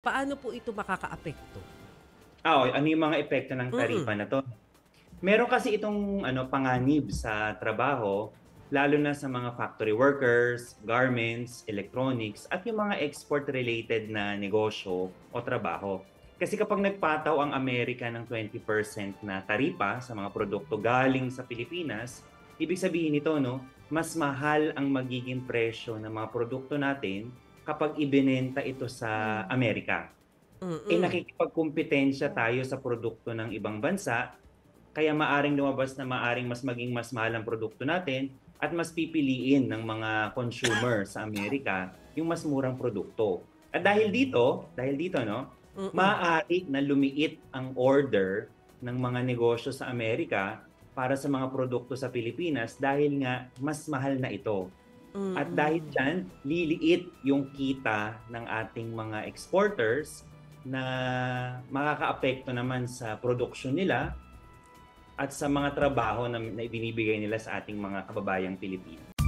paano po ito makakaapekto? Ano yung mga epekto ng Mm. taripa na 'to? Meron kasi itong panganib sa trabaho, lalo na sa mga factory workers, garments, electronics, at yung mga export-related na negosyo o trabaho. Kasi kapag nagpataw ang Amerika ng 20% na taripa sa mga produkto galing sa Pilipinas, ibig sabihin nito, no, mas mahal ang magiging presyo ng mga produkto natin kapag ibinenta ito sa Hmm. Amerika. Mm. Nakikipagkumpitensya tayo sa produkto ng ibang bansa, kaya maaring lumabas na maaring mas maging mas mahal ang produkto natin at mas pipiliin ng mga consumer sa Amerika yung mas murang produkto. At dahil dito 'no, Mm. maaari na lumiit ang order ng mga negosyo sa Amerika para sa mga produkto sa Pilipinas dahil nga mas mahal na ito. At dahil Mm. diyan, liliit yung kita ng ating mga exporters na makakaapekto naman sa produksyon nila at sa mga trabaho na ibinibigay nila sa ating mga kababayang Pilipino.